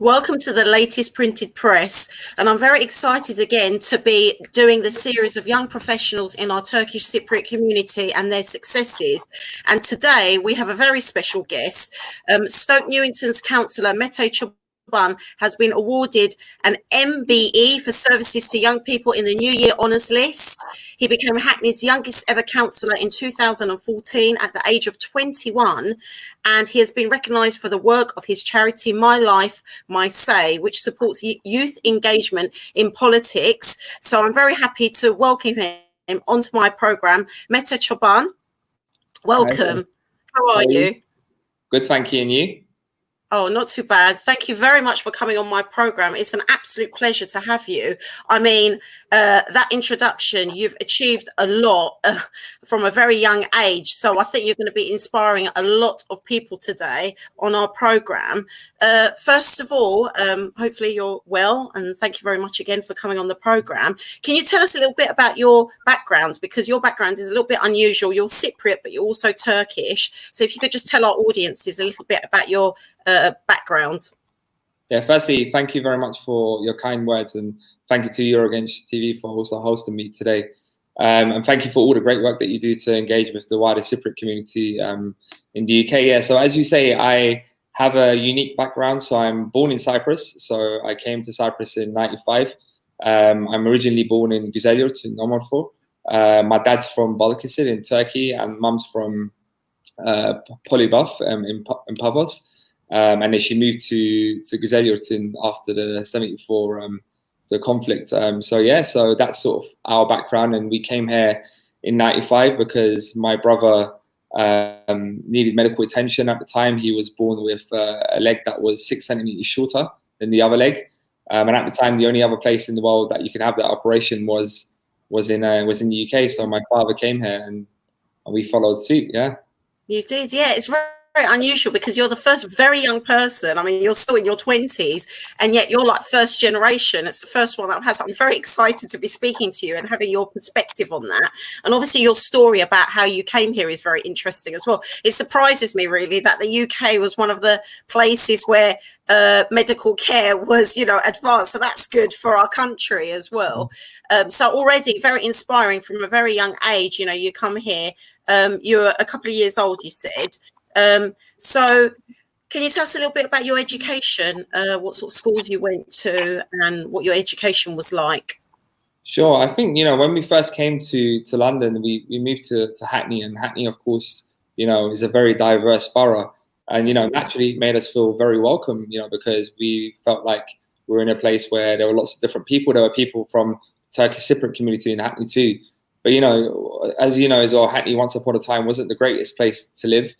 Welcome to the latest printed press, and I'm very excited again to be doing the series of young professionals in our Turkish Cypriot community and their successes. And today we have a very special guest. Stoke Newington's councillor Mete Coban has been awarded an MBE for services to young people in the New Year Honours List. He became Hackney's youngest ever councillor in 2014 at the age of 21, and he has been recognised for the work of his charity My Life, My Say, which supports youth engagement in politics. So I'm very happy to welcome him onto my programme. Mete Coban, welcome. How are you? Good, thank you. And you? Oh, not too bad. Thank you very much for coming on my program. It's an absolute pleasure to have you. I mean, that introduction, you've achieved a lot from a very young age. So I think you're going to be inspiring a lot of people today on our program. First of all, hopefully you're well, and thank you very much again for coming on the program. Can you tell us a little bit about your background? Because your background is a little bit unusual. You're Cypriot, but you're also Turkish. So if you could just tell our audiences a little bit about your background. Yeah, firstly, thank you very much for your kind words, and thank you to Eurogames TV for also hosting me today. And thank you for all the great work that you do to engage with the wider Cypriot community in the UK. Yeah, so as you say, I have a unique background. So I'm born in Cyprus. So I came to Cyprus in '95. I'm originally born in Güzelyurt in Omorfor. My dad's from Balıkesir in Turkey, and mum's from Polybaf in Pavos. And then she moved to Güzelyurt after the '74 the conflict. So yeah, so that's sort of our background, and we came here in '95 because my brother needed medical attention at the time. He was born with a leg that was 6 centimeters shorter than the other leg, and at the time, the only other place in the world that you could have that operation was in the UK. So my father came here, and we followed suit. Yeah, you did. Yeah, it's very unusual because you're the first very young person. I mean, you're still in your 20s, and yet you're like first generation. It's the first one that has. I'm very excited to be speaking to you and having your perspective on that. And obviously your story about how you came here is very interesting as well. It surprises me really that the UK was one of the places where medical care was, advanced. So that's good for our country as well. So already very inspiring from a very young age. You come here, you're a couple of years old, you said. So can you tell us a little bit about your education, what sort of schools you went to and what your education was like? Sure. I think, when we first came to London, we moved to Hackney, and Hackney, of course, is a very diverse borough. And, naturally it made us feel very welcome, because we felt like we were in a place where there were lots of different people. There were people from Turkish Cypriot community in Hackney too. But, as you know as well, Hackney once upon a time wasn't the greatest place to live.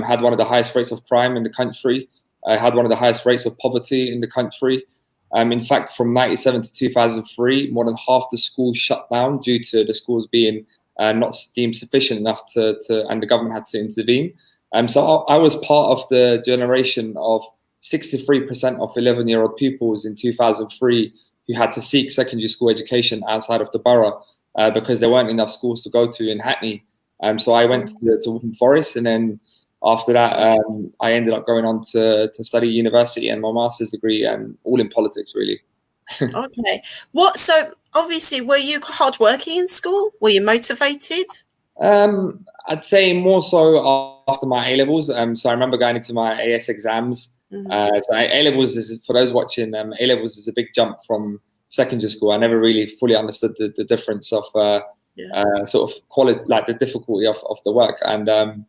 Had one of the highest rates of crime in the country, had one of the highest rates of poverty in the country. In fact, from '97 to 2003, more than half the schools shut down due to the schools being not deemed sufficient enough and the government had to intervene. So I was part of the generation of 63% of 11-year-old pupils in 2003 who had to seek secondary school education outside of the borough because there weren't enough schools to go to in Hackney. So I went to Wootton Forest, and then after that, I ended up going on to study university and my master's degree, and all in politics, really. Okay. So obviously, were you hardworking in school? Were you motivated? I'd say more so after my A-levels. So I remember going into my AS exams. So A-levels is, for those watching, A-levels is a big jump from secondary school. I never really fully understood the difference of sort of quality, like the difficulty of the work. And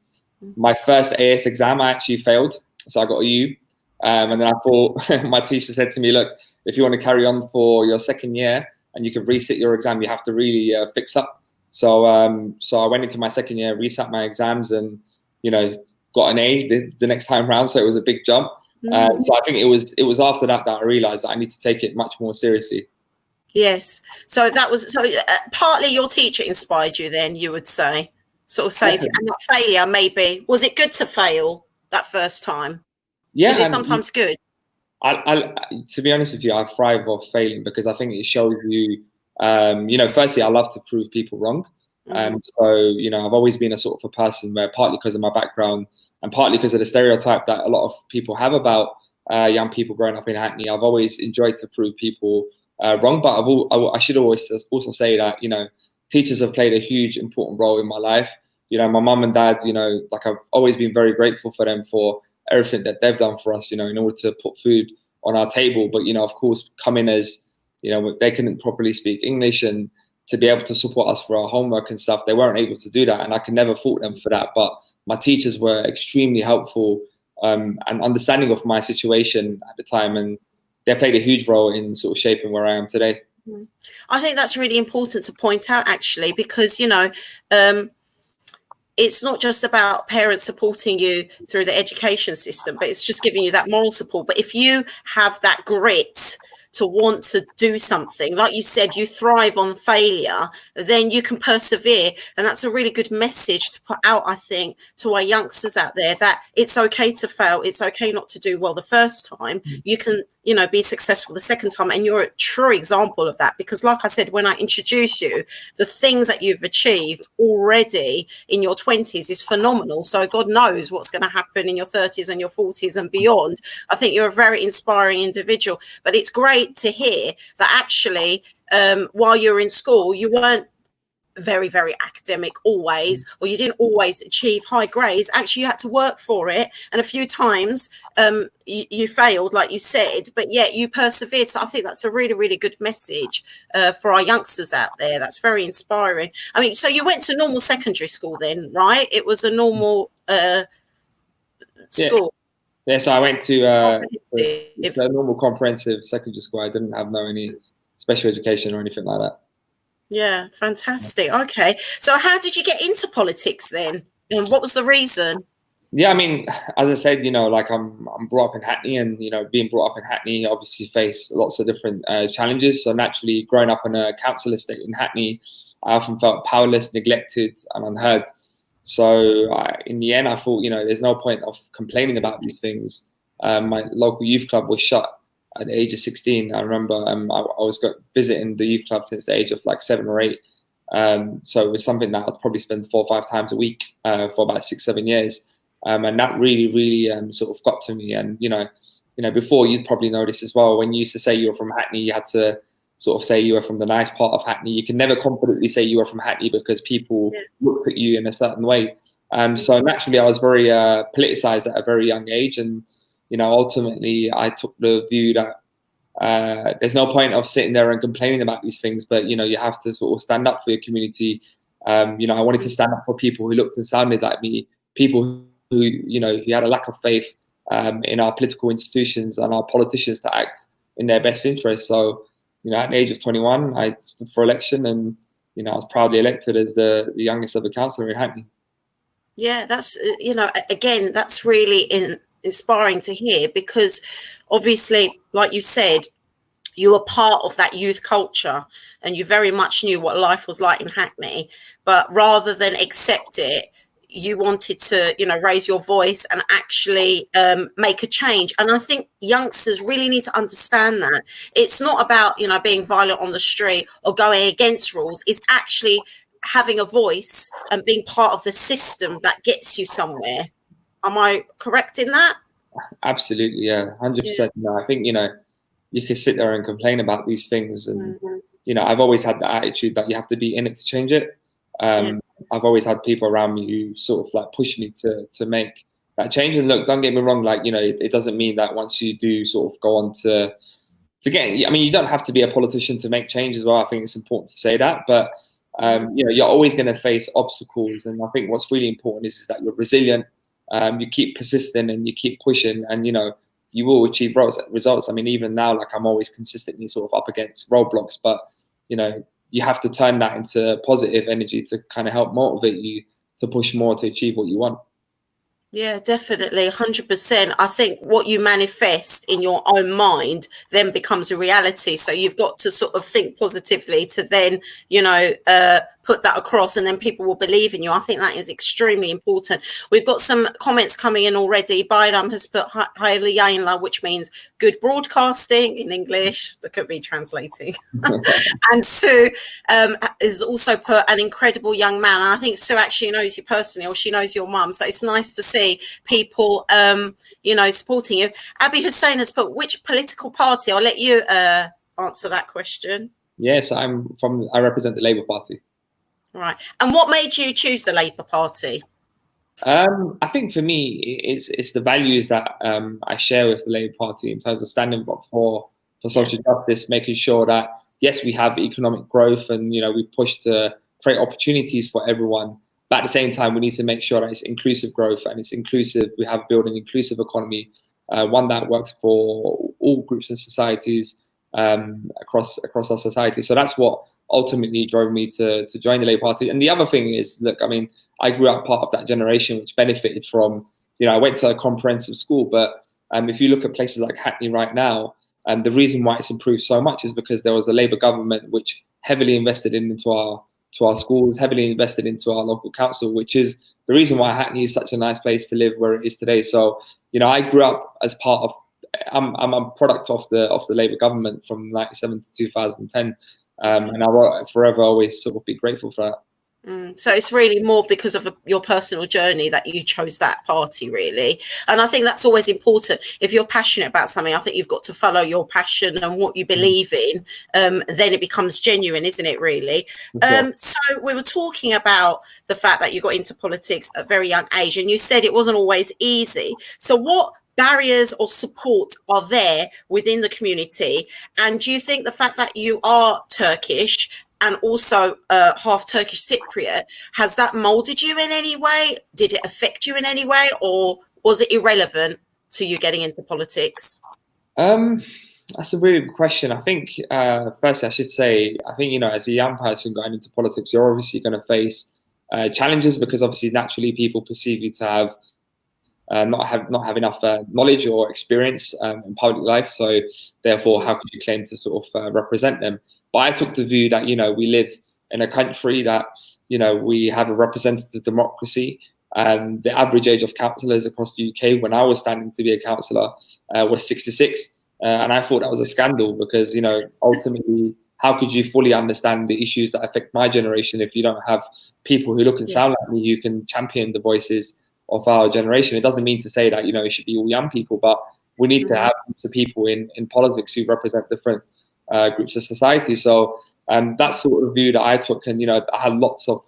my first AS exam, I actually failed. So I got a U. And then I thought, my teacher said to me, look, if you want to carry on for your second year and you can resit your exam, you have to really fix up. So I went into my second year, resat my exams, and, got an A the next time round. So it was a big jump. So I think it was after that I realized that I need to take it much more seriously. Yes. So that was, partly your teacher inspired you then, you would say, sort of say, and that failure maybe, was it good to fail that first time? Yeah. Is it sometimes good? I to be honest with you, I thrive off failing because I think it shows you, firstly, I love to prove people wrong. So, I've always been a sort of a person where, partly because of my background and partly because of the stereotype that a lot of people have about young people growing up in Hackney. I've always enjoyed to prove people wrong, but I should always also say that, you know, teachers have played a huge important role in my life. You know, my mum and dad, you know, like I've always been very grateful for them for everything that they've done for us, you know, in order to put food on our table. But, you know, of course, coming as, you know, they couldn't properly speak English, and to be able to support us for our homework and stuff, they weren't able to do that. And I can never fault them for that. But my teachers were extremely helpful and understanding of my situation at the time. And they played a huge role in sort of shaping where I am today. I think that's really important to point out, actually, because, you know, it's not just about parents supporting you through the education system, but it's just giving you that moral support. But if you have that grit to want to do something, like you said, you thrive on failure, then you can persevere. And that's a really good message to put out, I think, to our youngsters out there, that it's okay to fail. It's okay not to do well the first time. You can, you know, be successful the second time. And you're a true example of that, because like I said, when I introduce you, the things that you've achieved already in your 20s is phenomenal. So God knows what's going to happen in your 30s and your 40s and beyond. I think you're a very inspiring individual. But it's great to hear that actually while you're in school, you weren't very, very academic always, or you didn't always achieve high grades. Actually, you had to work for it, and a few times you failed, like you said, but yet you persevered. So I think that's a really, really good message for our youngsters out there. That's very inspiring. I mean, so you went to normal secondary school then, right? It was a normal school. Yeah, so I went to a normal comprehensive secondary school. I didn't have any special education or anything like that. Yeah, fantastic. Okay, so how did you get into politics then, and what was the reason? Yeah, I mean, as I said, you know, like I'm brought up in Hackney, and, you know, being brought up in Hackney, obviously face lots of different challenges. So naturally, growing up in a council estate in Hackney, I often felt powerless, neglected, and unheard. So in the end, I thought, you know, there's no point of complaining about these things. My local youth club was shut at the age of 16. I remember I was visiting the youth club since the age of like 7 or 8. So it was something that I'd probably spend 4 or 5 times a week for about 6, 7 years. And that really, really sort of got to me. And, you know, before, you'd probably know this as well. When you used to say you were from Hackney, you had to sort of say you were from the nice part of Hackney. You can never confidently say you were from Hackney because people looked at you in a certain way. So naturally, I was very politicized at a very young age. And, you know, ultimately, I took the view that there's no point of sitting there and complaining about these things, but, you know, you have to sort of stand up for your community. You know, I wanted to stand up for people who looked and sounded like me, people who, you know, who had a lack of faith in our political institutions and our politicians to act in their best interest. So, you know, at the age of 21, I stood for election, and, you know, I was proudly elected as the youngest ever councillor in Hackney. Yeah, that's, you know, again, that's really inspiring to hear, because obviously, like you said, you were part of that youth culture and you very much knew what life was like in Hackney. But rather than accept it, you wanted to, you know, raise your voice and actually make a change. And I think youngsters really need to understand that it's not about, you know, being violent on the street or going against rules. It's actually having a voice and being part of the system that gets you somewhere. Am I correct in that? Absolutely, yeah, 100%. No, I think, you know, you can sit there and complain about these things, and you know, I've always had the attitude that you have to be in it to change it. I've always had people around me who sort of like push me to make that change. And look, don't get me wrong, like, you know, it doesn't mean that once you do sort of go on to get, I mean, you don't have to be a politician to make change as well. I think it's important to say that, but you know, you're always going to face obstacles, and I think what's really important is that you're resilient. You keep persisting and you keep pushing, and, you know, you will achieve results. I mean, even now, like, I'm always consistently sort of up against roadblocks, but, you know, you have to turn that into positive energy to kind of help motivate you to push more to achieve what you want. Yeah, definitely, 100%. I think what you manifest in your own mind then becomes a reality. So you've got to sort of think positively to then, you know, put that across, and then people will believe in you. I think that is extremely important. We've got some comments coming in already. Bayram has put hayırlı yayınlar, which means good broadcasting in English. Look at me translating. And Sue has also put an incredible young man. And I think Sue actually knows you personally, or she knows your mum. So it's nice to see people, you know, supporting you. Abby Hussein has put, which political party? I'll let you answer that question. Yes, I represent the Labour Party. Right. And what made you choose the Labour Party? I think for me, it's the values that I share with the Labour Party in terms of standing up for social justice, making sure that, yes, we have economic growth and, you know, we push to create opportunities for everyone. But at the same time, we need to make sure that it's inclusive growth and it's inclusive. We have built an inclusive economy, one that works for all groups and societies across our society. So that's what ultimately drove me to join the Labour Party. And the other thing is, look, I mean, I grew up part of that generation which benefited from, you know, I went to a comprehensive school, but if you look at places like Hackney right now, the reason why it's improved so much is because there was a Labour government which heavily invested into our schools, heavily invested into our local council, which is the reason why Hackney is such a nice place to live where it is today. So, you know, I grew up as part of, I'm a product of the Labour government from 1997 to 2010. And I will forever always sort of be grateful for that. So it's really more because of your personal journey that you chose that party, really. And I think that's always important. If you're passionate about something, I think you've got to follow your passion and what you believe in. Then it becomes genuine, isn't it, really? So we were talking about the fact that you got into politics at a very young age, and you said it wasn't always easy. So what barriers or support are there within the community? And do you think the fact that you are Turkish and also half Turkish Cypriot, has that molded you in any way? Did it affect you in any way, or was it irrelevant to you getting into politics? That's a really good question. I think, firstly, I should say, I think, you know, as a young person going into politics, you're obviously going to face challenges because obviously naturally people perceive you to have not have enough knowledge or experience in public life. So therefore, how could you claim to sort of represent them? But I took the view that, you know, we live in a country that, you know, we have a representative democracy. The average age of councillors across the UK when I was standing to be a councillor was 66. And I thought that was a scandal because, you know, ultimately, how could you fully understand the issues that affect my generation if you don't have people who look and sound like me who can champion the voices of our generation? It doesn't mean to say that, you know, it should be all young people, but we need to have groups of people in politics who represent different groups of society. So that sort of view that I took, and, you know, I had lots of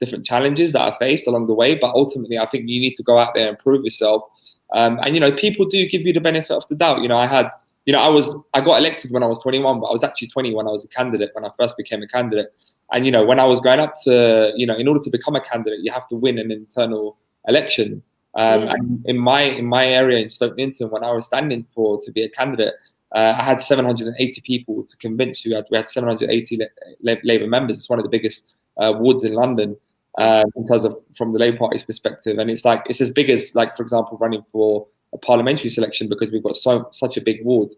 different challenges that I faced along the way, but ultimately I think you need to go out there and prove yourself. And, you know, people do give you the benefit of the doubt. You know, I got elected when I was 21, but I was actually 20 when I was a candidate, when I first became a candidate. And, you know, when I was going up to, you know, in order to become a candidate, you have to win an internal election. And in my area in Stoke Newington, when I was standing to be a candidate, I had 780 people to convince. We had 780 Labour members. It's one of the biggest wards in London in terms of from the Labour Party's perspective. And it's as big as, like, for example, running for a parliamentary selection because we've got such a big ward.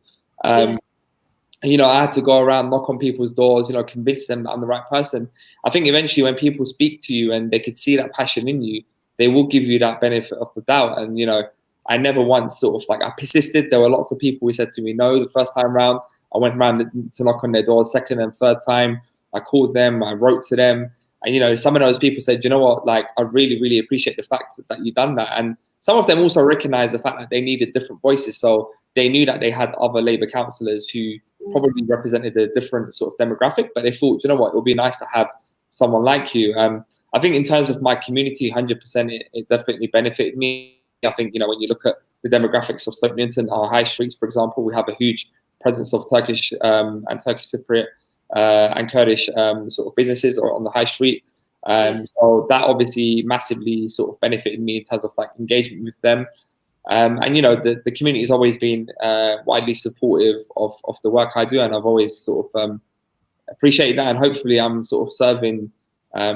And, you know, I had to go around, knock on people's doors, you know, convince them that I'm the right person. I think eventually when people speak to you and they could see that passion in you, they will give you that benefit of the doubt. And, you know, I never once sort of I persisted. There were lots of people who said to me no the first time round. I went around to knock on their doors second and third time. I called them, I wrote to them. And, you know, some of those people said, you know what, like, I really, really appreciate the fact that you've done that. And some of them also recognized the fact that they needed different voices. So they knew that they had other Labour councillors who probably represented a different sort of demographic, but they thought, you know what, it would be nice to have someone like you. I think in terms of my community, 100%, it definitely benefited me. I think, you know, when you look at the demographics of Stoke Newington, our high streets, for example, we have a huge presence of Turkish and Turkish Cypriot and Kurdish sort of businesses on the high street. So that obviously massively sort of benefited me in terms of like engagement with them. And, you know, the community has always been widely supportive of the work I do. And I've always sort of appreciated that. And hopefully I'm sort of serving,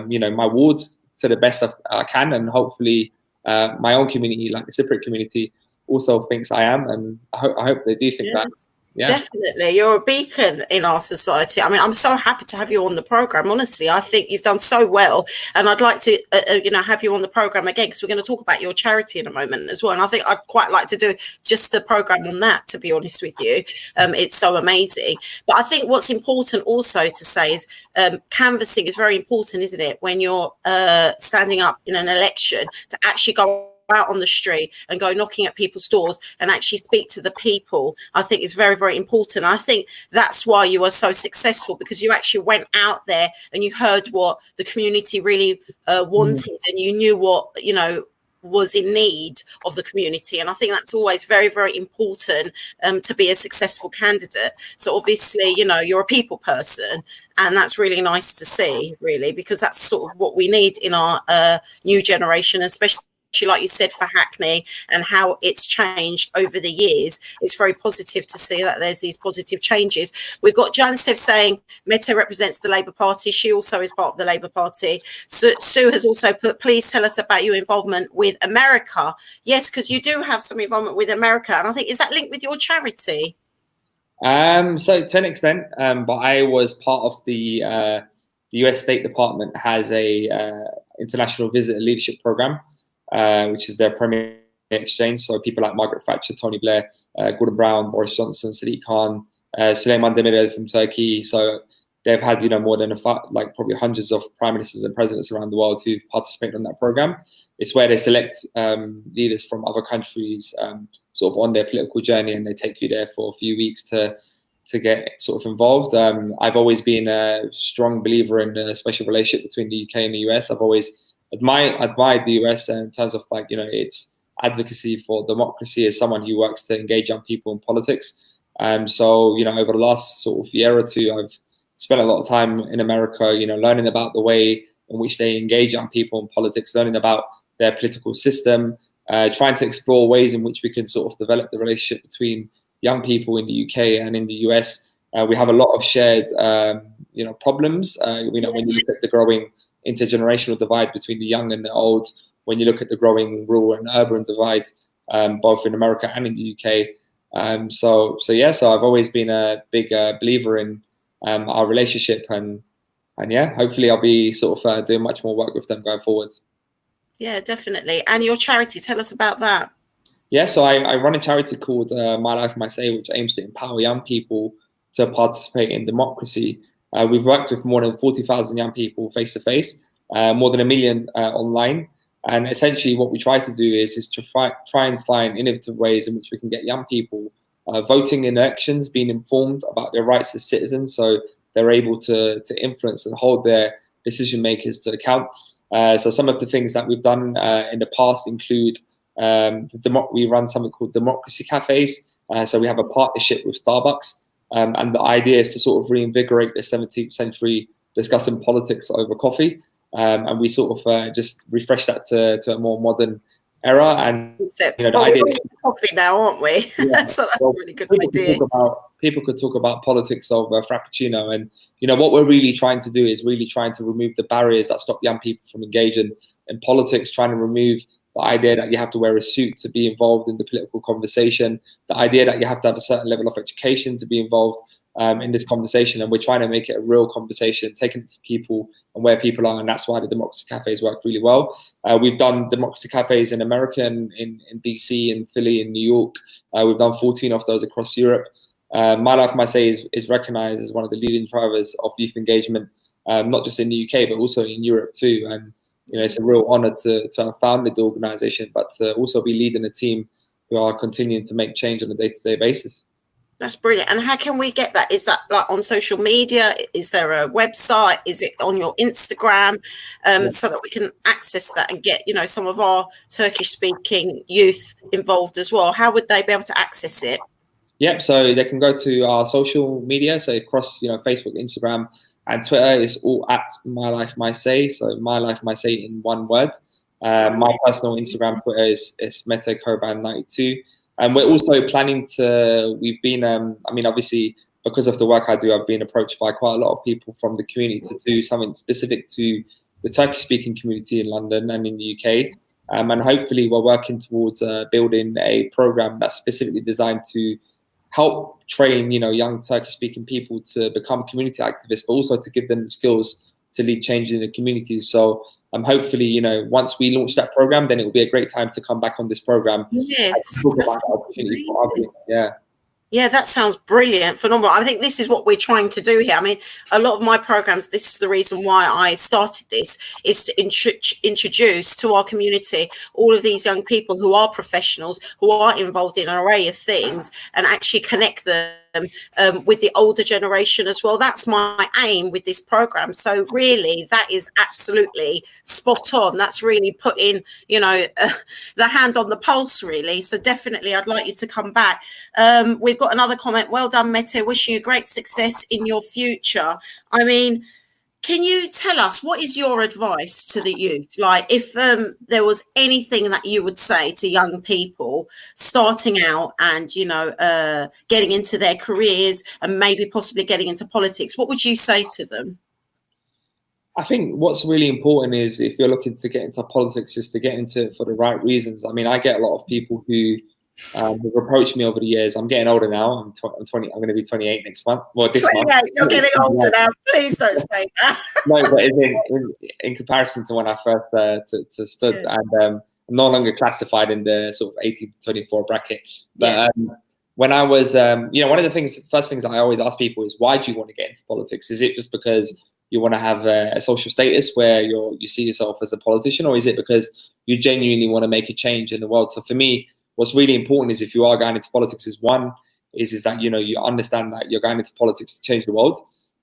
you know, my wards to the best I can. And hopefully my own community, like the Cypriot community, also thinks I am. And I hope they do think that. Yeah. Definitely. You're a beacon in our society. I mean, I'm so happy to have you on the program. Honestly, I think you've done so well. And I'd like to, have you on the program again, because we're going to talk about your charity in a moment as well. And I think I'd quite like to do just a program on that, to be honest with you. It's so amazing. But I think what's important also to say is canvassing is very important, isn't it? When you're standing up in an election, to actually go out on the street and go knocking at people's doors and actually speak to the people, I think is very, very important. I think that's why you are so successful, because you actually went out there and you heard what the community really wanted, and you knew what, was in need of the community. And I think that's always very, very important to be a successful candidate. So obviously, you're a people person, and that's really nice to see, really, because that's sort of what we need in our new generation, especially like you said, for Hackney and how it's changed over the years. It's very positive to see that there's these positive changes. We've got Jansev saying Mete represents the Labour Party. She also is part of the Labour Party. So Sue has also put, please tell us about your involvement with America. Yes, because you do have some involvement with America. And I think, is that linked with your charity? So to an extent, but I was part of the US State Department has a international visitor leadership program, which is their premier exchange. So people like Margaret Thatcher, Tony Blair, Gordon Brown, Boris Johnson, Sadiq Khan, Süleyman Demirel from Turkey. So they've had, more than probably hundreds of prime ministers and presidents around the world who've participated in that program. It's where they select leaders from other countries sort of on their political journey, and they take you there for a few weeks to get sort of involved. I've always been a strong believer in a special relationship between the UK and the US. I've always admired the US in terms of its advocacy for democracy, as someone who works to engage young people in politics. So over the last sort of year or two, I've spent a lot of time in America, learning about the way in which they engage young people in politics, learning about their political system, trying to explore ways in which we can sort of develop the relationship between young people in the UK and in the US. We have a lot of shared, problems. When you look at the growing intergenerational divide between the young and the old, when you look at the growing rural and urban divide, both in America and in the UK. So I've always been a big believer in our relationship, and hopefully I'll be sort of doing much more work with them going forward. Yeah, definitely. And your charity, tell us about that. Yeah, so I run a charity called My Life, My Say, which aims to empower young people to participate in democracy. We've worked with more than 40,000 young people face to face, more than 1 million online. And essentially what we try to do is to try and find innovative ways in which we can get young people voting in elections, being informed about their rights as citizens, so they're able to influence and hold their decision makers to account. So some of the things that we've done in the past include we run something called democracy cafes. So we have a partnership with Starbucks. And the idea is to sort of reinvigorate the 17th century discussing politics over coffee. And we sort of just refresh that to a more modern era. And the idea is coffee now, aren't we? Yeah. So that's a really good idea. People could talk about politics of Frappuccino. And, what we're really trying to do is really trying to remove the barriers that stop young people from engaging in politics, trying to remove the idea that you have to wear a suit to be involved in the political conversation, the idea that you have to have a certain level of education to be involved in this conversation. And we're trying to make it a real conversation, taking it to people and where people are. And that's why the democracy cafes work really well. We've done democracy cafes in America, in DC, in Philly, in New York. We've done 14 of those across Europe. My Life, My Say is recognized as one of the leading drivers of youth engagement, not just in the UK, but also in Europe too. And it's a real honor to have founded the organization, but to also be leading a team who are continuing to make change on a day-to-day basis. That's brilliant. And how can we get that? Is that like on social media? Is there a website? Is it on your Instagram? So that we can access that and get, some of our Turkish speaking youth involved as well. How would they be able to access it? Yep. So they can go to our social media. So across, Facebook, Instagram, and Twitter is all at My Life, My Say. So My Life, My Say in one word. My personal Instagram Twitter is Mete Coban 92. And we're also planning we've been, obviously, because of the work I do, I've been approached by quite a lot of people from the community to do something specific to the Turkish-speaking community in London and in the UK. And hopefully we're working towards building a program that's specifically designed to help train, young Turkish-speaking people to become community activists, but also to give them the skills to lead change in the communities. So hopefully, once we launch that program, then it will be a great time to come back on this program. Yes, And talk about the opportunity for others. Yeah. Yeah, that sounds brilliant, phenomenal. I think this is what we're trying to do here. I mean, a lot of my programs, this is the reason why I started this, is to introduce to our community all of these young people who are professionals, who are involved in an array of things, and actually connect them with the older generation as well. That's my aim with this program. So really, that is absolutely spot on. That's really putting, the hand on the pulse, really. So definitely, I'd like you to come back. We've got another comment. Well done, Mete. Wishing you great success in your future. I mean, can you tell us, what is your advice to the youth? Like, if there was anything that you would say to young people starting out and, getting into their careers and maybe possibly getting into politics, what would you say to them? I think what's really important is, if you're looking to get into politics, is to get into it for the right reasons. I mean, I get a lot of people who have approached me over the years. I'm getting older now. I'm 20. I'm going to be 28 next month. Well, this 28, month. You're getting older now. Please don't say that. No, but in comparison to when I first stood, yeah. And I'm no longer classified in the sort of 18 to 24 bracket. But yes. When I was, one of the first things that I always ask people is, why do you want to get into politics? Is it just because you want to have a social status where you see yourself as a politician, or is it because you genuinely want to make a change in the world? So for me, what's really important is, if you are going into politics, is that you understand that you're going into politics to change the world,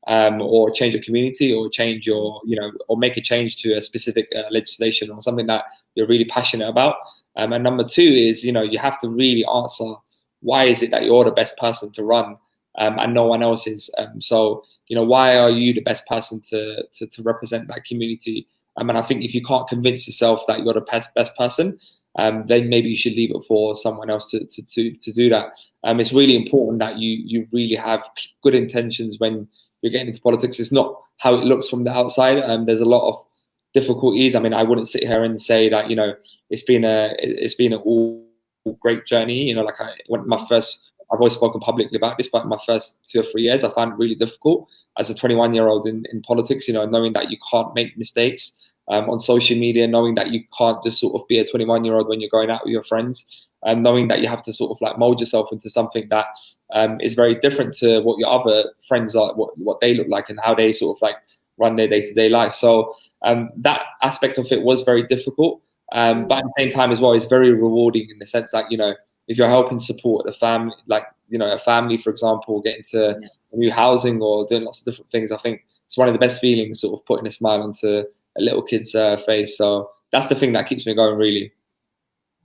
or change your community, or change your or make a change to a specific legislation or something that you're really passionate about. And number two is you have to really answer, why is it that you're the best person to run, and no one else is? So why are you the best person to represent that community? And I think if you can't convince yourself that you're the best person, then maybe you should leave it for someone else to do that. It's really important that you really have good intentions when you're getting into politics. It's not how it looks from the outside. There's a lot of difficulties. I mean, I wouldn't sit here and say that it's been an all great journey. I've always spoken publicly about this, but my first 2 or 3 years, I found it really difficult as a 21-year-old in politics, knowing that you can't make mistakes on social media, knowing that you can't just sort of be a 21-year-old when you're going out with your friends, knowing that you have to sort of like mold yourself into something that is very different to what your other friends are, what they look like and how they sort of like run their day-to-day life. So that aspect of it was very difficult. But at the same time as well, it's very rewarding in the sense that, if you're helping support the family, like, a family, for example, get into new housing or doing lots of different things, I think it's one of the best feelings, sort of putting a smile onto a little kid's face. So that's the thing that keeps me going, really.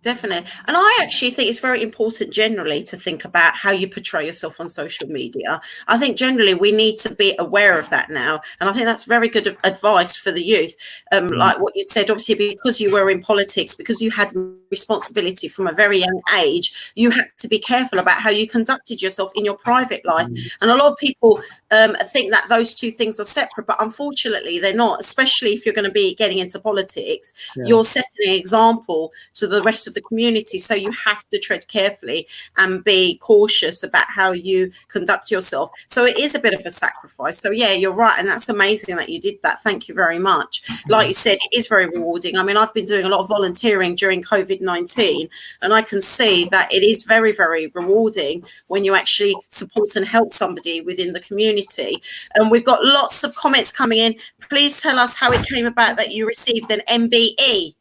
Definitely. And I actually think it's very important generally to think about how you portray yourself on social media. I think generally we need to be aware of that now. And I think that's very good advice for the youth. Like what you said, obviously, because you were in politics, because you had responsibility from a very young age, you had to be careful about how you conducted yourself in your private life. And a lot of people think that those two things are separate, but unfortunately they're not, especially if you're going to be getting into politics. You're setting an example to the rest of the community, so you have to tread carefully and be cautious about how you conduct yourself. So it is a bit of a sacrifice. So yeah, you're right, and that's amazing that you did that. Thank you very much. Like you said, it is very rewarding. I mean, I've been doing a lot of volunteering during COVID-19, and I can see that it is very, very rewarding when you actually support and help somebody within the community. And we've got lots of comments coming in. Please tell us how it came about that you received an MBE.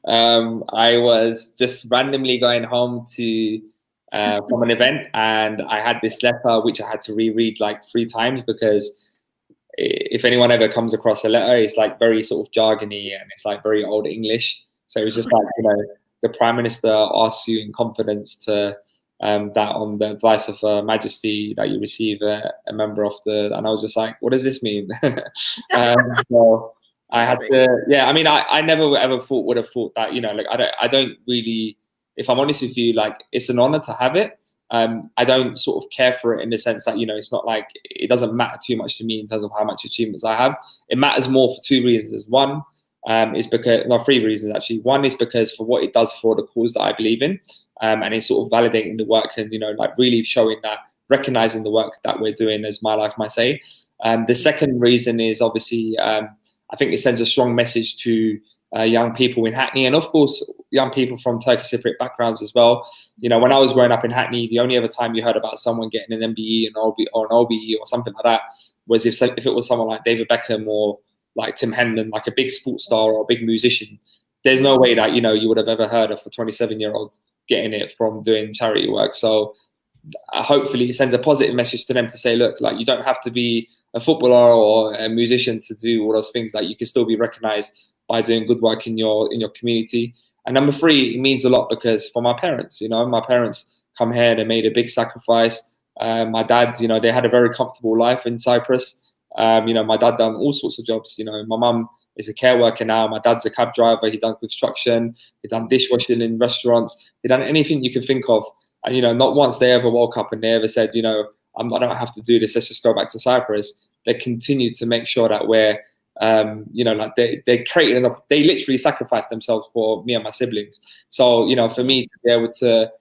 I was just randomly going home from an event, and I had this letter which I had to reread like 3 times, because if anyone ever comes across a letter, it's like very sort of jargony and it's like very old English. So it was just like, the Prime Minister asks you in confidence to that on the advice of Her Majesty that you receive a member of and I was just like, what does this mean? So I had to, I mean, I never ever would have thought that, like, I don't really, if I'm honest with you, like, it's an honor to have it. I don't sort of care for it in the sense that, it's not like, it doesn't matter too much to me in terms of how much achievements I have. It matters more for 2 reasons. One, is because, no, three reasons actually. One is because for what it does for the cause that I believe in, and it's sort of validating the work and, you know, like really showing that, recognizing the work that we're doing as My Life, My Say. The second reason is obviously, I think it sends a strong message to young people in Hackney, and of course, young people from Turkish Cypriot backgrounds as well. You know, when I was growing up in Hackney, the only other time you heard about someone getting an MBE or an OBE or something like that was if it was someone like David Beckham or like Tim Henman, like a big sports star or a big musician. There's no way that, you know, you would have ever heard of a 27-year-old getting it from doing charity work. So hopefully it sends a positive message to them to say, look, like, you don't have to be a footballer or a musician to do all those things. Like, you can still be recognized by doing good work in your community. And number three, it means a lot because for my parents, you know, my parents come here, they made a big sacrifice. My dad, you know, they had a very comfortable life in Cyprus. You know, my dad done all sorts of jobs. You know, my mum is a care worker now. My dad's a cab driver. He done construction. He done dishwashing in restaurants. He done anything you can think of. And, you know, not once they ever woke up and they ever said, you know, I don't have to do this. Let's just go back to Cyprus. They continue to make sure that we're, you know, like they created, they literally sacrificed themselves for me and my siblings. So, you know, for me to be able to,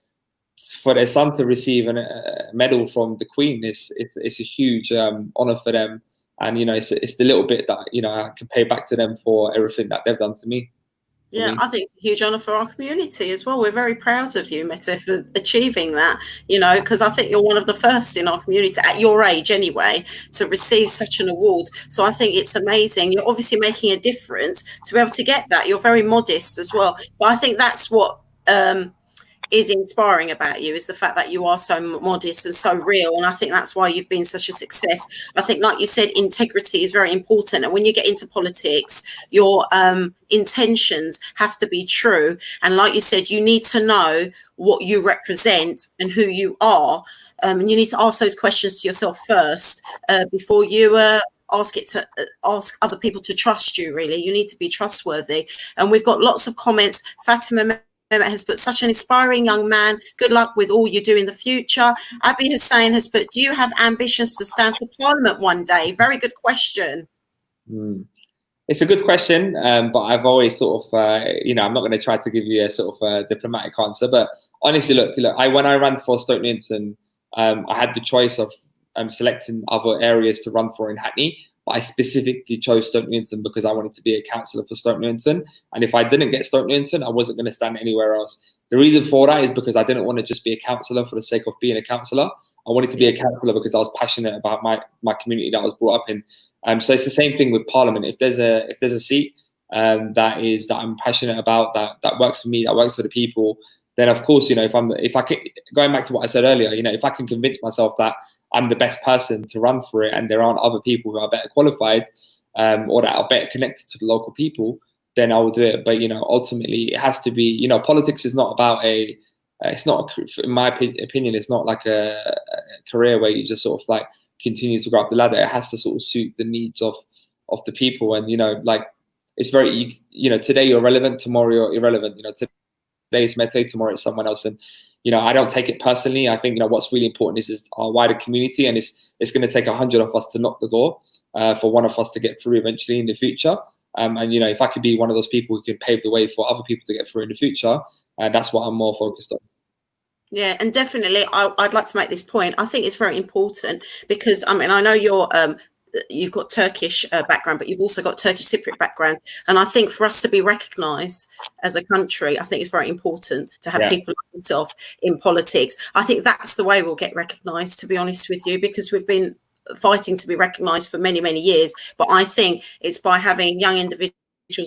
for their son to receive a medal from the Queen, it's a huge honor for them. And, you know, it's the little bit that, you know, I can pay back to them for everything that they've done to me. Yeah, I think it's a huge honour for our community as well. We're very proud of you, Mete, for achieving that, you know, because I think you're one of the first in our community, at your age anyway, to receive such an award. So I think it's amazing. You're obviously making a difference to be able to get that. You're very modest as well. But I think that's what is inspiring about you, is the fact that you are so modest and so real. And I think that's why you've been such a success. I think, like you said, integrity is very important. And when you get into politics, your intentions have to be true. And like you said, you need to know what you represent and who you are. And you need to ask those questions to yourself first before you ask other people to trust you. Really, you need to be trustworthy. And we've got lots of comments. Fatima has put, such an inspiring young man. Good luck with all you do in the future. Abby Hussain has put, do you have ambitions to stand for Parliament one day? Very good question. It's a good question, but I've always sort of, you know, I'm not going to try to give you a sort of diplomatic answer. But honestly, look, when I ran for Stoke Newington, I had the choice of selecting other areas to run for in Hackney. But I specifically chose Stoke Newington because I wanted to be a councillor for Stoke Newington. And if I didn't get Stoke Newington, I wasn't going to stand anywhere else. The reason for that is because I didn't want to just be a councillor for the sake of being a councillor. I wanted to be a councillor because I was passionate about my community that I was brought up in. So it's the same thing with Parliament. If there's a seat that I'm passionate about, that works for me, that works for the people, then of course, you know, if I can, going back to what I said earlier, you know, if I can convince myself that I'm the best person to run for it and there aren't other people who are better qualified or that are better connected to the local people, then I will do it. But, you know, ultimately it has to be, you know, politics is not about it's not, in my opinion, it's not like a career where you just sort of like continue to go up the ladder. It has to sort of suit the needs of the people. And, you know, like, it's very, you know, today you're relevant, tomorrow you're irrelevant. You know, today it's Mete, tomorrow it's someone else. And, you know, I don't take it personally. I think, you know, what's really important is our wider community, and it's going to take 100 of us to knock the door for one of us to get through eventually in the future. And, you know, if I could be one of those people who can pave the way for other people to get through in the future, that's what I'm more focused on. Yeah, and definitely, I'd like to make this point. I think it's very important because, I mean, I know you've got Turkish background, but you've also got Turkish Cypriot background. And I think for us to be recognised as a country, I think it's very important to have people like yourself in politics. I think that's the way we'll get recognised, to be honest with you, because we've been fighting to be recognised for many, many years. But I think it's by having young individuals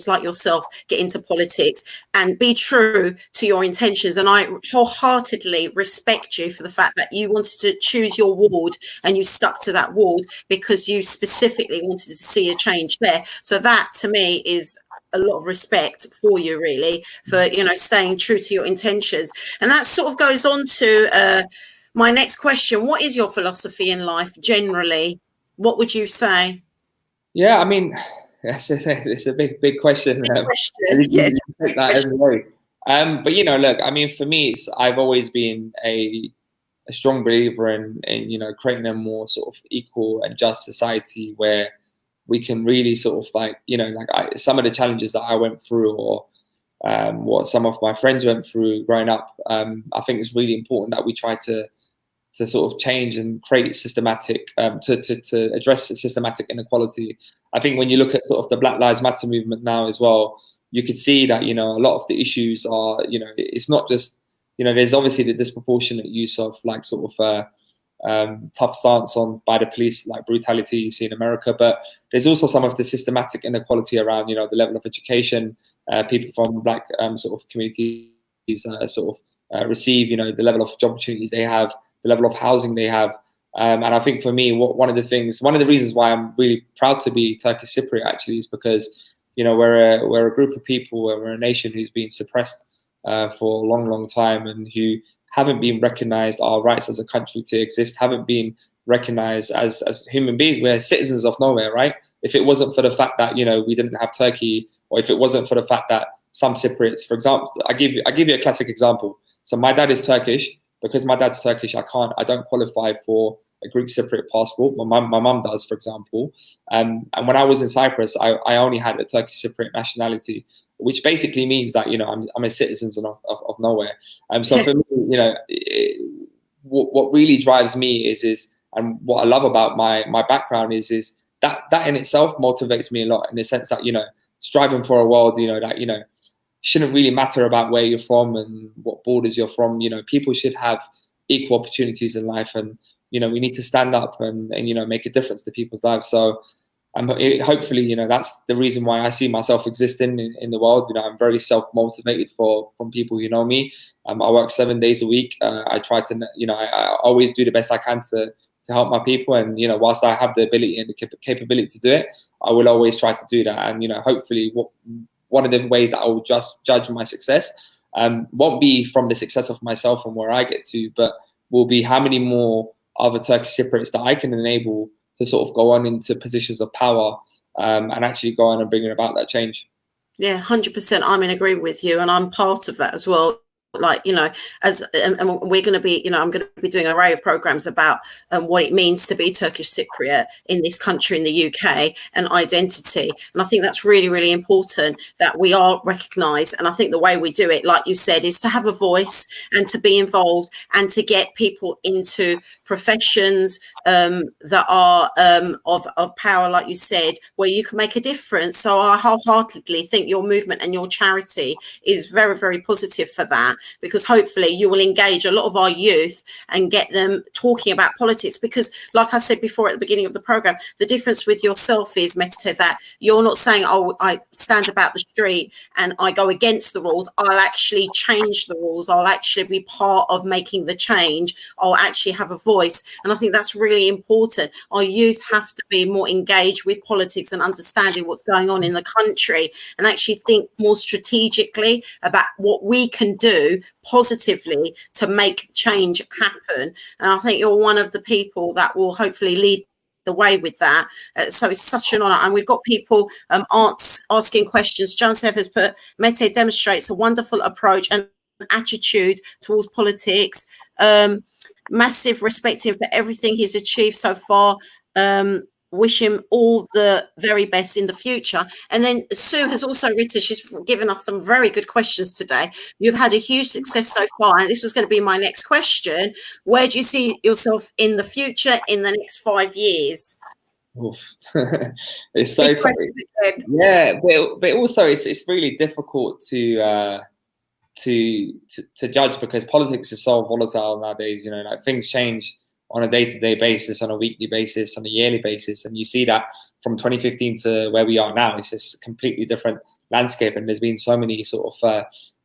like yourself get into politics and be true to your intentions. And I wholeheartedly respect you for the fact that you wanted to choose your ward and you stuck to that ward because you specifically wanted to see a change there. So that to me is a lot of respect for you, really, for, you know, staying true to your intentions. And that sort of goes on to my next question. What is your philosophy in life generally? What would you say? Yeah, I mean, it's a big question. Yes. Take that every way. But, you know, look, I mean, for me, I've always been a strong believer in, you know, creating a more sort of equal and just society where, we can really sort of like, some of the challenges that I went through, or what some of my friends went through growing up, I think it's really important that we try to sort of change and create systematic, to address systematic inequality. I think when you look at sort of the Black Lives Matter movement now as well, you could see that, a lot of the issues are, it's not just, there's obviously the disproportionate use of like sort of tough stance on by the police, like brutality you see in America, but there's also some of the systematic inequality around, the level of education people from Black sort of communities receive, the level of job opportunities they have, the level of housing they have. And I think for me, one of the reasons why I'm really proud to be Turkish Cypriot actually is because, we're a group of people, we're a nation who's been suppressed for a long, long time, and who haven't been recognized our rights as a country to exist, haven't been recognized as human beings. We're citizens of nowhere, right? If it wasn't for the fact that, we didn't have Turkey, or if it wasn't for the fact that some Cypriots, for example, I give you a classic example. So my dad is Turkish. Because my dad's Turkish, I don't qualify for a Greek Cypriot passport. My mum does, for example. And when I was in Cyprus, I only had a Turkish Cypriot nationality, which basically means that, I'm a citizen of nowhere. So for me, what really drives me is and what I love about my background is that in itself motivates me a lot, in the sense that, striving for a world, that, shouldn't really matter about where you're from and what borders you're from. People should have equal opportunities in life, and we need to stand up and make a difference to people's lives. So hopefully, that's the reason why I see myself existing in the world. I'm very self-motivated from people who know me. I work 7 days a week. I try to, I always do the best I can to help my people. And, whilst I have the ability and the capability to do it, I will always try to do that. And, hopefully one of the ways that I will just judge my success won't be from the success of myself and where I get to, but will be how many more other Turkish Cypriots that I can enable to sort of go on into positions of power and actually go on and bring about that change. Yeah, 100%. I'm in agreement with you, and I'm part of that as well. Like, as and we're going to be, I'm going to be doing an array of programs about what it means to be Turkish Cypriot in this country, in the UK, and identity. And I think that's really, really important that we are recognised. And I think the way we do it, like you said, is to have a voice and to be involved and to get people into professions that are of power, like you said, where you can make a difference. So I wholeheartedly think your movement and your charity is very, very positive for that, because hopefully you will engage a lot of our youth and get them talking about politics. Because like I said before at the beginning of the program, the difference with yourself is, Mete, that you're not saying, oh, I stand about the street and I go against the rules. I'll actually change the rules. I'll actually be part of making the change. I'll actually have a voice. And I think that's really important. Our youth have to be more engaged with politics and understanding what's going on in the country, and actually think more strategically about what we can do positively to make change happen. And I think you're one of the people that will hopefully lead the way with that. So it's such an honor. And we've got people asking questions. John Sev has put, Mete demonstrates a wonderful approach and attitude towards politics. Massive respect him for everything he's achieved so far. Wish him all the very best in the future. And then Sue has also written, she's given us some very good questions today. You've had a huge success so far, and this was going to be my next question. Where do you see yourself in the future, in the next 5 years? It's so tough. Yeah, but also it's really difficult to judge, because politics is so volatile nowadays. Like things change on a day-to-day basis, on a weekly basis, on a yearly basis, and you see that from 2015 to where we are now, it's just a completely different landscape. And there's been so many sort of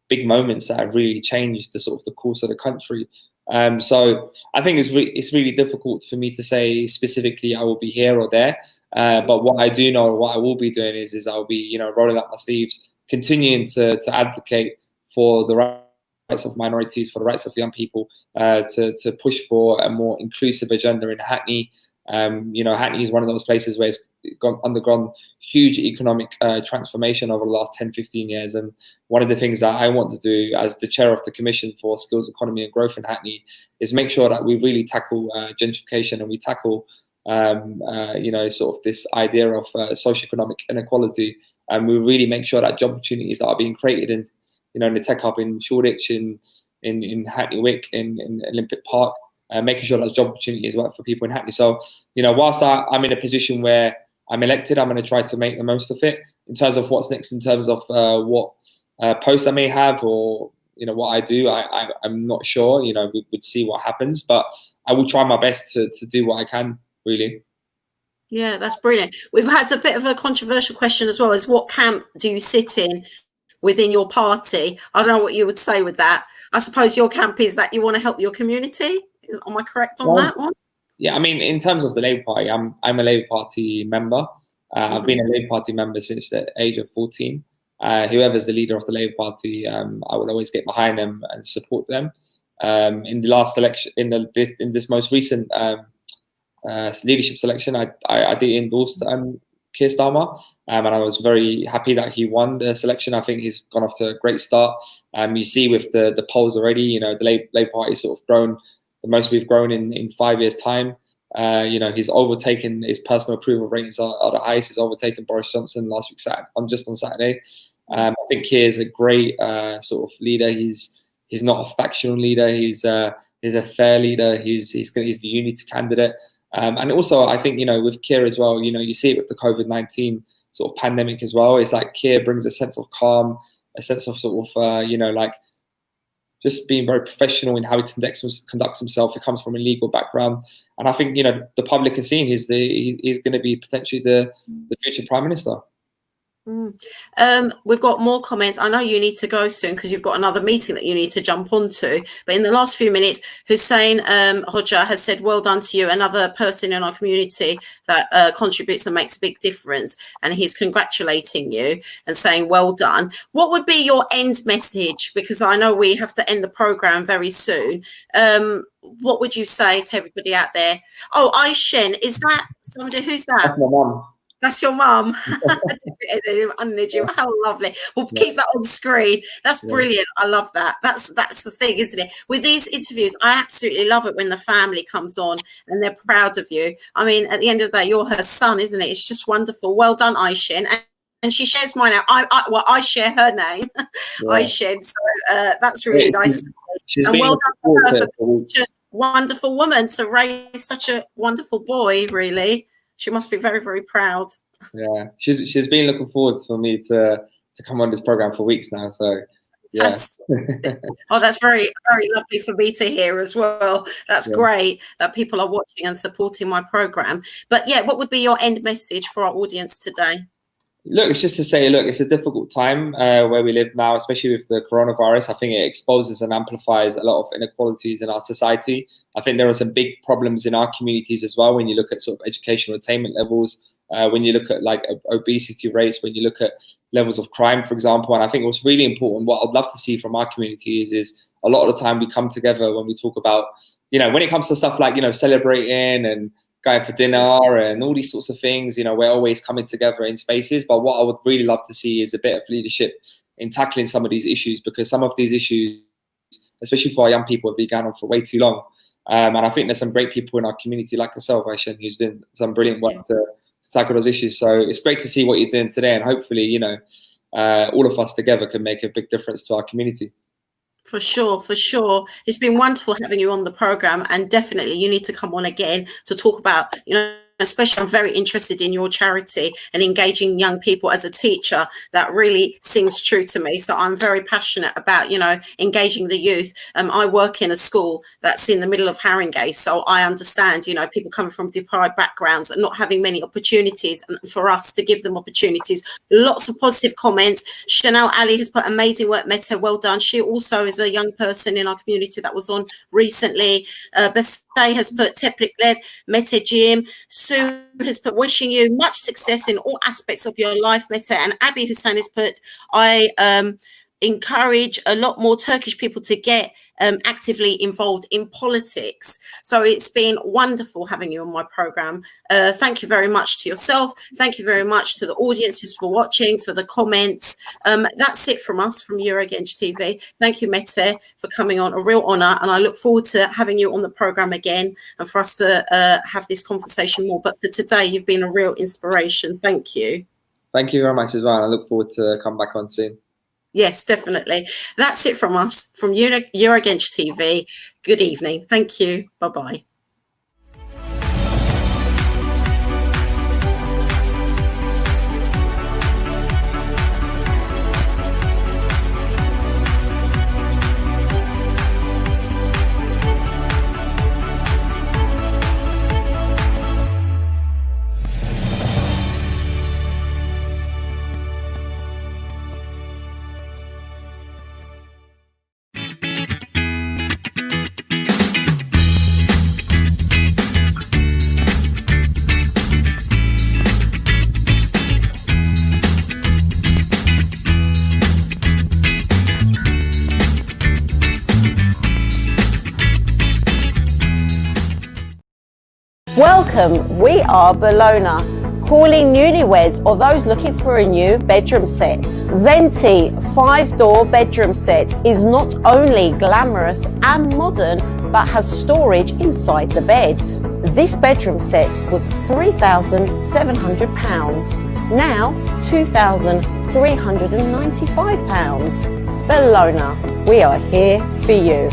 big moments that have really changed the sort of the course of the country. So I think it's really difficult for me to say specifically I will be here or there. But what I do know, what I will be doing is I'll be rolling up my sleeves, continuing to advocate for the rights of minorities, for the rights of young people, to push for a more inclusive agenda in Hackney. Hackney is one of those places where it's undergone huge economic transformation over the last 10, 15 years. And one of the things that I want to do as the chair of the Commission for Skills, Economy and Growth in Hackney is make sure that we really tackle gentrification, and we tackle you know, sort of this idea of socioeconomic inequality, and we really make sure that job opportunities that are being created in, you know, in the tech hub in Shoreditch, in Hackney Wick, in Olympic Park, making sure there's job opportunities work for people in Hackney. So, you know, whilst I'm in a position where I'm elected, I'm going to try to make the most of it. In terms of what's next, in terms of what post I may have, or, you know, what I do, I'm not sure. You know, we would see what happens, but I will try my best to do what I can, really. Yeah, that's brilliant. We've had a bit of a controversial question as well, as what camp do you sit in within your party? I don't know what you would say with that. I suppose your camp is that you want to help your community. Am I correct on that one? Yeah, I mean, in terms of the Labour Party, I'm a Labour Party member. I've been a Labour Party member since the age of 14. Whoever's the leader of the Labour Party, I will always get behind them and support them. In the last election, in this most recent leadership selection, I did endorse Keir Starmer, and I was very happy that he won the selection. I think he's gone off to a great start. You see with the polls already, you know, the Labour Party sort of grown the most we've grown in 5 years' time. You know, he's overtaken, his personal approval ratings are the highest. He's overtaken Boris Johnson last week on Saturday. I think Keir is a great sort of leader. He's not a factional leader. He's a fair leader. He's the unity candidate. And also, I think, you know, with Keir as well, you know, you see it with the COVID-19 sort of pandemic as well. It's like Keir brings a sense of calm, a sense of sort of, you know, like just being very professional in how he conducts himself. He comes from a legal background. And I think, you know, the public has seen he's going to be potentially the future Prime Minister. We've got more comments. I know you need to go soon because you've got another meeting that you need to jump onto. But in the last few minutes, Hussein Hodja has said, well done to you, another person in our community that contributes and makes a big difference. And he's congratulating you and saying, well done. What would be your end message? Because I know we have to end the programme very soon. What would you say to everybody out there? Oh, Ayşen, is that somebody? Who's that? That's my mum. That's your mum. How lovely. We'll keep that on screen. That's brilliant. I love that. That's the thing, isn't it? With these interviews, I absolutely love it when the family comes on and they're proud of you. I mean, at the end of the day, you're her son, isn't it? It's just wonderful. Well done, Ayşen. And she shares my name. I share her name, Ayşen. So that's really nice. And well done to her for such a wonderful woman to raise such a wonderful boy, really. She must be very, very proud. Yeah, she's been looking forward for me to come on this program for weeks now. So yeah. That's very, very lovely for me to hear as well. That's great that people are watching and supporting my program. But yeah, what would be your end message for our audience today? Look, it's just to say, look, it's a difficult time where we live now, especially with the coronavirus. I think it exposes and amplifies a lot of inequalities in our society. I think there are some big problems in our communities as well when you look at sort of educational attainment levels, when you look at like obesity rates, when you look at levels of crime, for example. And I think what's really important, what I'd love to see from our community is a lot of the time we come together when we talk about, you know, when it comes to stuff like, you know, celebrating and going for dinner and all these sorts of things, you know, we're always coming together in spaces. But what I would really love to see is a bit of leadership in tackling some of these issues, because some of these issues, especially for our young people, have been going on for way too long. And I think there's some great people in our community like yourself, Ayşen, who's doing some brilliant work to tackle those issues. So it's great to see what you're doing today. And hopefully, you know, all of us together can make a big difference to our community. For sure, for sure. It's been wonderful having you on the program, and definitely you need to come on again to talk about, you know, especially I'm very interested in your charity and engaging young people. As a teacher, that really seems true to me. So I'm very passionate about, you know, engaging the youth. I work in a school that's in the middle of Haringey, so I understand, you know, people coming from deprived backgrounds and not having many opportunities, and for us to give them opportunities. Lots of positive comments. Chanel Ali has put amazing work, Mete, well done. She also is a young person in our community that was on recently. Bestay has put Teplik led, Mete Jim. Sue has put wishing you much success in all aspects of your life, Mete. And Abby Hussein has put, encourage a lot more Turkish people to get actively involved in politics. So it's been wonderful having you on my program. Thank you very much to yourself. Thank you very much to the audiences for watching, for the comments. That's it from us, from Eurogenç TV. Thank you, Mete, for coming on. A real honour, and I look forward to having you on the program again and for us to have this conversation more. But for today, you've been a real inspiration. Thank you. Thank you very much as well. I look forward to come back on soon. Yes, definitely. That's it from us, from Eurogenç TV. Good evening. Thank you. Bye-bye. Welcome, we are Bologna, calling newlyweds or those looking for a new bedroom set. Venti 5-door bedroom set is not only glamorous and modern, but has storage inside the bed. This bedroom set was £3,700, now £2,395. Bologna, we are here for you.